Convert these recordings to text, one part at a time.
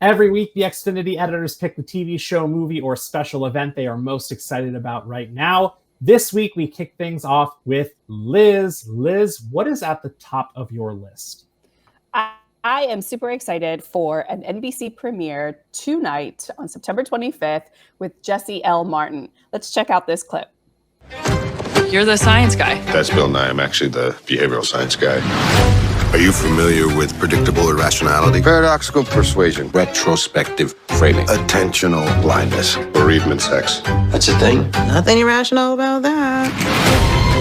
Every week, the Xfinity editors pick the TV show, movie, or special event they are most excited about right now. This week, we kick things off with Liz. Liz, what is at the top of your list? I am super excited for an NBC premiere tonight on September 25th with Jesse L. Martin. Let's check out this clip. You're the science guy. That's Bill Nye. I'm actually the behavioral science guy. Are you familiar with predictable irrationality? Paradoxical persuasion. Retrospective framing. Attentional blindness. Bereavement sex. That's a thing. Nothing irrational about that.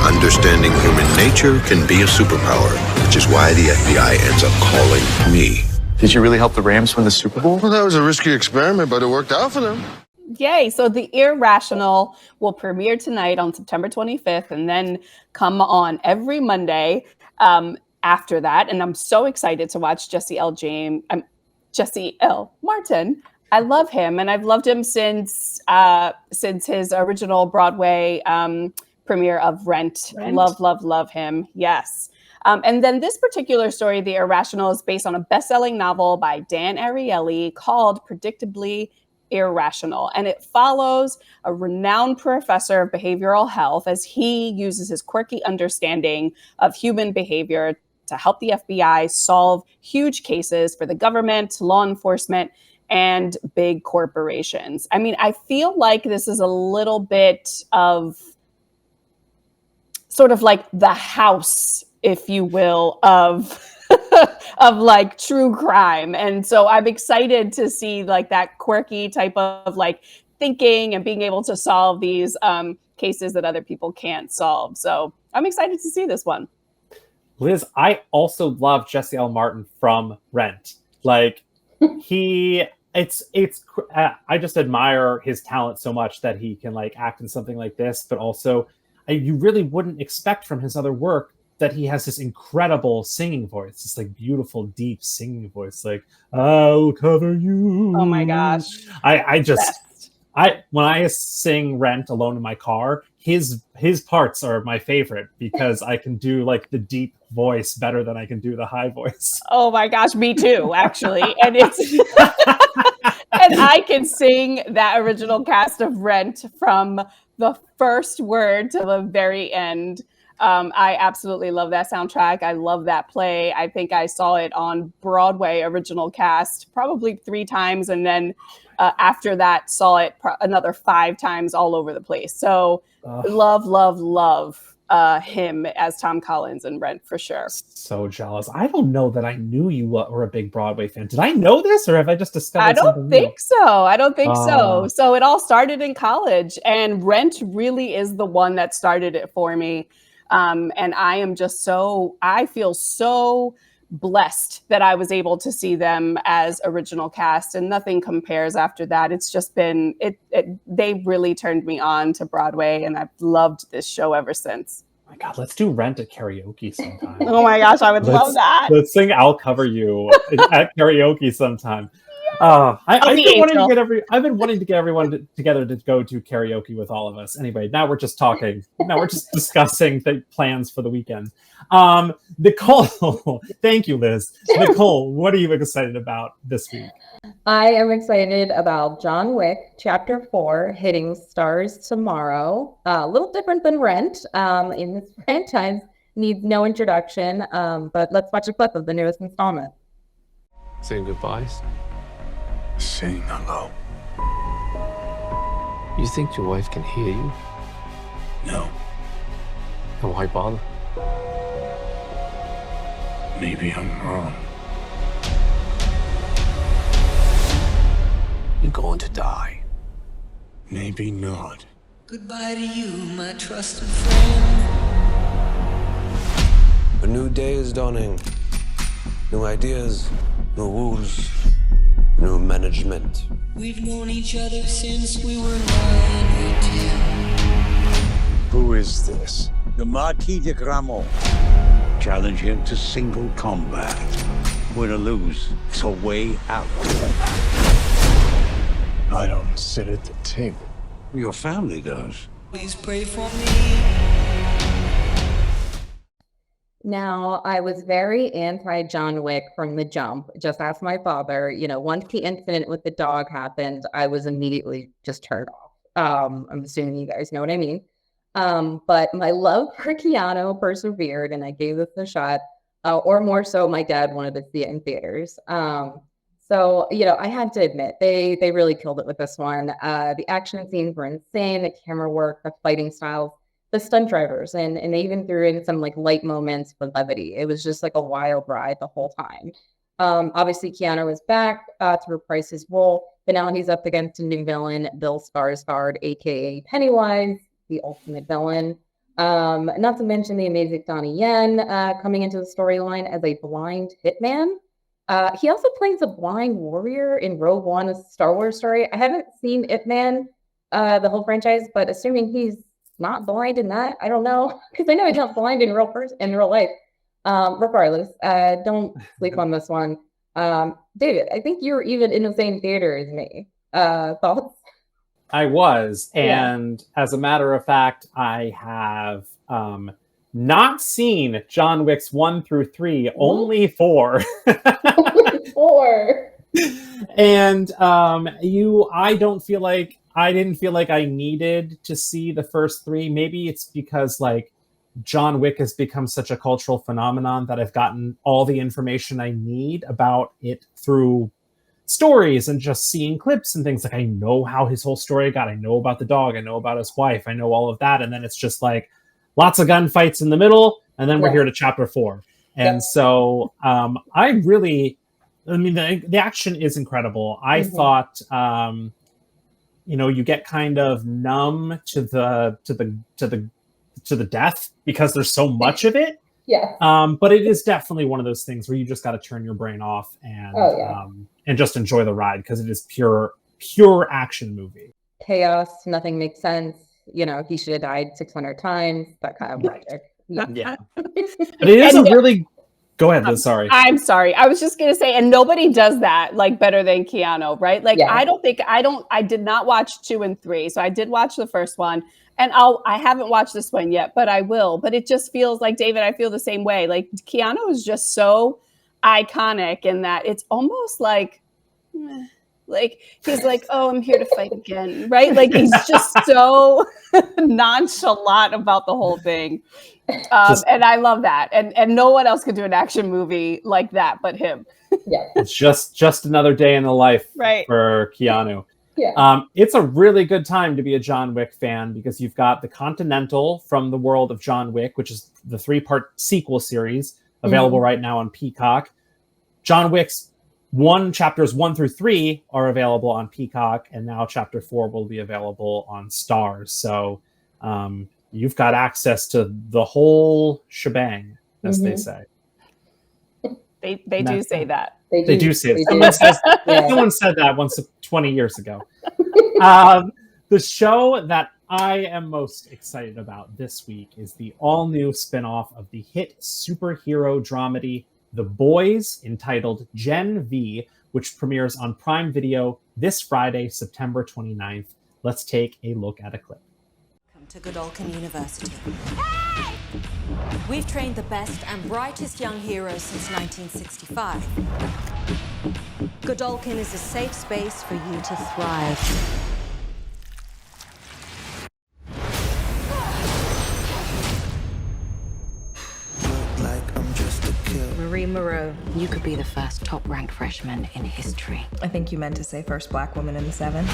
Understanding human nature can be a superpower, which is why the FBI ends up calling me. Did you really help the Rams win the Super Bowl? Well, that was a risky experiment, but it worked out for them. Yay. So The Irrational will premiere tonight on September 25th and then come on every Monday after that. And I'm so excited to watch Jesse L. Martin. I love him, and I've loved him since his original Broadway premiere of Rent. Love him. Yes. And then this particular story, The Irrational, is based on a best-selling novel by Dan Ariely called Predictably Irrational. And it follows a renowned professor of behavioral health as he uses his quirky understanding of human behavior to help the FBI solve huge cases for the government, law enforcement, and big corporations. I mean, I feel like this is a little bit of sort of like the House, if you will, of of like true crime. And so I'm excited to see like that quirky type of like thinking and being able to solve these cases that other people can't solve. So I'm excited to see this one. Liz, I also love Jesse L. Martin from Rent. Like I just admire his talent so much that he can like act in something like this, but also you really wouldn't expect from his other work that he has this incredible singing voice, this like beautiful, deep singing voice, like I'll cover you. Oh my gosh. When I sing Rent alone in my car, his parts are my favorite because I can do like the deep voice better than I can do the high voice. Oh my gosh, me too, actually. And it's and I can sing that original cast of Rent from the first word to the very end. I absolutely love that soundtrack. I love that play. I think I saw it on Broadway original cast probably 3 times. And then after that, saw it another 5 times all over the place. So love him as Tom Collins in Rent for sure. So jealous. I don't know that I knew you were a big Broadway fan. Did I know this or have I just discovered something new? I don't think so. So it all started in college, and Rent really is the one that started it for me. And I feel so blessed that I was able to see them as original cast, and nothing compares after that. It's just been, they really turned me on to Broadway, and I've loved this show ever since. Oh my God, let's do Rent at karaoke sometime. Oh my gosh, I would love that. Let's sing I'll Cover You at karaoke sometime. I've been wanting to get everyone together to go to karaoke with all of us. Anyway, now we're just talking. Now we're just discussing the plans for the weekend. Nicole, thank you, Liz. Nicole, what are you excited about this week? I am excited about John Wick, Chapter 4, hitting stars tomorrow. A little different than Rent. In this franchise, needs no introduction. But let's watch a clip of the newest installment. Saying goodbyes. Saying hello. You think your wife can hear you? No. Then why bother? Maybe I'm wrong. You're going to die. Maybe not. Goodbye to you, my trusted friend. A new day is dawning. New ideas, new rules, new management. We've known each other since we were 9 or 10. Who is this? The Marquis de Gramont. Challenge him to single combat. Win or lose, it's a way out. I don't sit at the table. Your family does. Please pray for me. Now, I was very anti John Wick from the jump. Just ask my father. Once the incident with the dog happened, I was immediately just turned off. I'm assuming you guys know what I mean. But my love for Keanu persevered, and I gave this a shot. Or more so, my dad wanted to see it in theaters. So, I had to admit, they really killed it with this one. The action scenes were insane, the camera work, the fighting styles, the stunt drivers, and they even threw in some like light moments with levity. It was just like a wild ride the whole time. Obviously, Keanu is back to reprise his role, but now he's up against a new villain, Bill Skarsgård, aka Pennywise, the ultimate villain. Not to mention the amazing Donnie Yen coming into the storyline as a blind hitman. He also plays a blind warrior in Rogue One, a Star Wars story. I haven't seen Ip Man, the whole franchise, but assuming he's not blind in that, I don't know, because I know he's not blind in real life. Regardless, don't sleep on this one. David, I think you were even in the same theater as me. Thoughts? I was, and as a matter of fact, I have not seen John Wick's 1 through 3, only 4. 4. And I didn't feel like I needed to see the first 3. Maybe it's because like John Wick has become such a cultural phenomenon that I've gotten all the information I need about it through stories and just seeing clips and things. Like, I know how his whole story got. I know about the dog. I know about his wife. I know all of that. And then it's just like lots of gunfights in the middle. And then we're here to chapter 4. And so the action is incredible. I thought, you get kind of numb to the death because there's so much of it. Yeah. But it is definitely one of those things where you just got to turn your brain off and just enjoy the ride, because it is pure action movie. Chaos, nothing makes sense. He should have died 600 times. That kind of logic. Yeah. But it is really. Go ahead, Liz. Sorry. I'm sorry. I was just going to say, and nobody does that like better than Keanu, right? Like, I did not watch 2 and 3. So I did watch the first one, and I haven't watched this one yet, but I will. But it just feels like, David, I feel the same way. Like, Keanu is just so iconic in that it's almost like he's like, oh, I'm here to fight again. Right. Like, he's just so nonchalant about the whole thing. And I love that. And no one else could do an action movie like that but him. Yeah. It's just another day in the life for Keanu. Yeah. It's a really good time to be a John Wick fan, because you've got the Continental from the world of John Wick, which is the 3-part sequel series available right now on Peacock. John Wick's chapters 1 through 3 are available on Peacock, and now chapter 4 will be available on Starz. So you've got access to the whole shebang, as they say. They do say that. They do say it. Someone said that once 20 years ago. The show that I am most excited about this week is the all-new spinoff of the hit superhero dramedy The Boys, entitled Gen V, which premieres on Prime Video this Friday, September 29th. Let's take a look at a clip. Welcome to Godolphin University. Hey! We've trained the best and brightest young heroes since 1965. Godolphin is a safe space for you to thrive. Marie Moreau, you could be the first top-ranked freshman in history. I think you meant to say first black woman in the 7.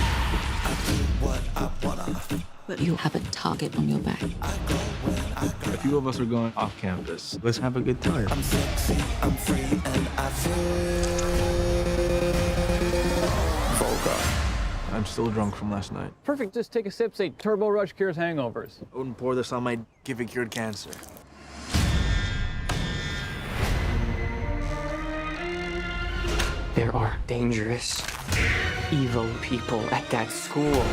But you have a target on your back. A few of us are going off campus. Let's have a good time. I'm sexy, I'm free, and I feel vulgar. I'm still drunk from last night. Perfect, just take a sip, say Turbo Rush cures hangovers. I wouldn't pour this on my if it cured cancer. There are dangerous, evil people at that school.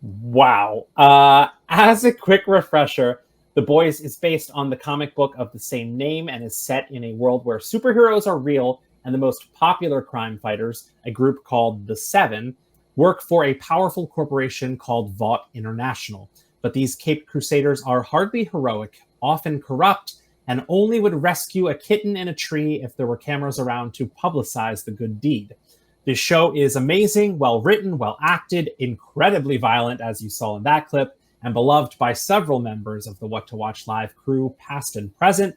Wow. As a quick refresher, The Boys is based on the comic book of the same name and is set in a world where superheroes are real, and the most popular crime fighters, a group called the Seven, work for a powerful corporation called Vought International. But these Caped Crusaders are hardly heroic, often corrupt, and only would rescue a kitten in a tree if there were cameras around to publicize the good deed. This show is amazing, well written, well acted, incredibly violent, as you saw in that clip, and beloved by several members of the What to Watch Live crew, past and present.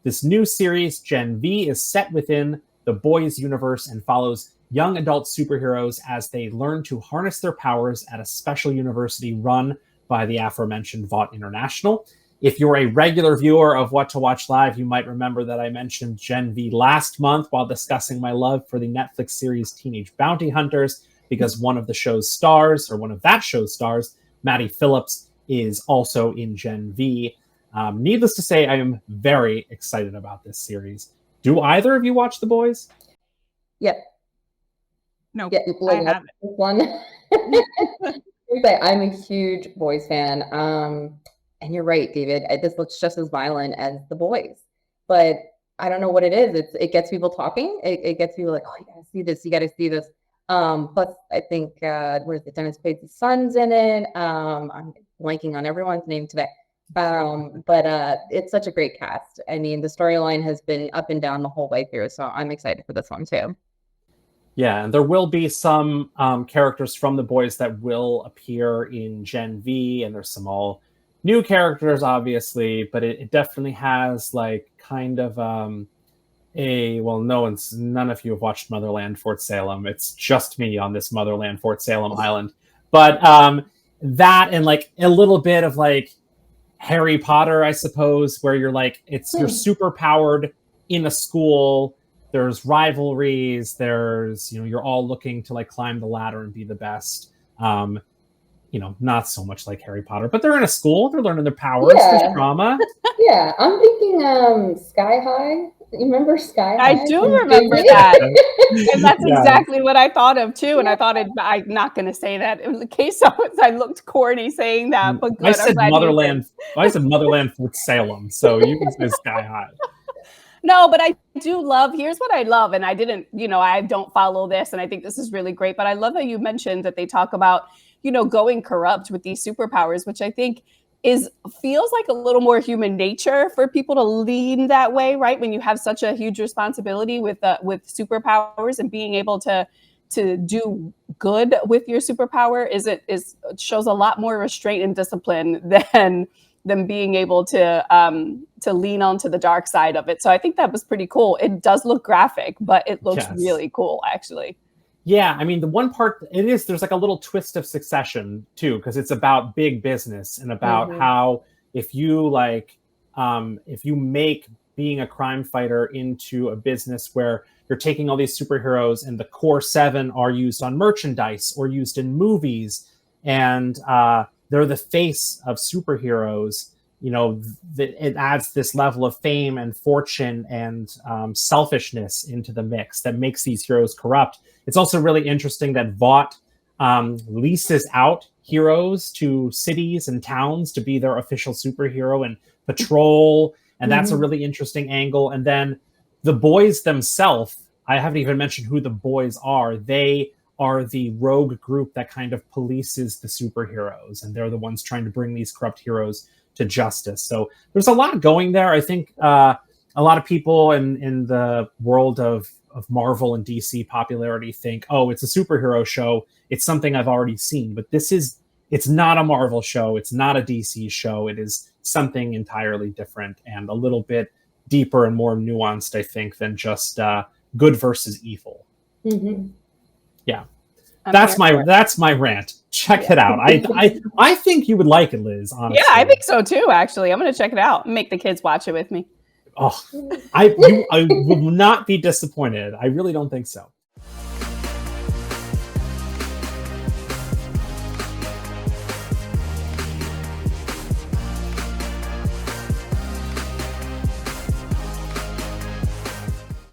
This new series, Gen V, is set within the Boys universe and follows young adult superheroes as they learn to harness their powers at a special university run by the aforementioned Vought International. If you're a regular viewer of What to Watch Live, you might remember that I mentioned Gen V last month while discussing my love for the Netflix series Teenage Bounty Hunters, because one of that show's stars, Maddie Phillips, is also in Gen V. Needless to say, I am very excited about this series. Do either of you watch The Boys? Yep. No, yeah, I haven't. One. I'm a huge Boys fan. And you're right, David. This looks just as violent as The Boys, but I don't know what it is. It gets people talking. It gets people like, oh, you gotta see this. You gotta see this. Plus, I think where's the Dennis Quaid's son's in it. I'm blanking on everyone's name today. But it's such a great cast. I mean, the storyline has been up and down the whole way through, so I'm excited for this one too. Yeah, and there will be some characters from The Boys that will appear in Gen V, and there's some all new characters, obviously, but it definitely has like kind of none of you have watched Motherland Fort Salem. It's just me on this Motherland Fort Salem island. But that and like a little bit of like Harry Potter, I suppose, where you're like, you're super powered in a school. There's rivalries. There's, you're all looking to like climb the ladder and be the best. Not so much like Harry Potter, but they're in a school. They're learning their powers. Yeah. There's drama. Yeah, I'm thinking Sky High. You remember Sky High? I do remember that. And that's exactly what I thought of too. And I thought I'm not going to say that in case I looked corny saying that. But good. I said Motherland. I said Motherland Fort Salem. So you can say Sky High. No, but I do love, here's what I love. And I didn't, I don't follow this. And I think this is really great. But I love that you mentioned that they talk about, going corrupt with these superpowers, which I think feels like a little more human nature for people to lean that way, right? When you have such a huge responsibility with superpowers and being able to do good with your superpower shows a lot more restraint and discipline than being able to lean onto the dark side of it. So I think that was pretty cool. It does look graphic, but it looks really cool, actually. Yeah, I mean, the one part there's like a little twist of Succession too, because it's about big business and about how if you make being a crime fighter into a business where you're taking all these superheroes and the core 7 are used on merchandise or used in movies, and they're the face of superheroes, it adds this level of fame and fortune and selfishness into the mix that makes these heroes corrupt. It's also really interesting that Vought leases out heroes to cities and towns to be their official superhero and patrol. And that's a really interesting angle. And then the Boys themselves, I haven't even mentioned who the Boys are. They are the rogue group that kind of polices the superheroes. And they're the ones trying to bring these corrupt heroes to justice. So there's a lot going there. I think a lot of people in the world of Marvel and DC popularity think, oh, it's a superhero show. It's something I've already seen. But it's not a Marvel show. It's not a DC show. It is something entirely different and a little bit deeper and more nuanced, I think, than just good versus evil. Mm-hmm. Yeah. That's my rant. Check it out. I think you would like it, Liz, honestly. Yeah, I think so too, actually. I'm going to check it out and make the kids watch it with me. Oh, I will not be disappointed. I really don't think so.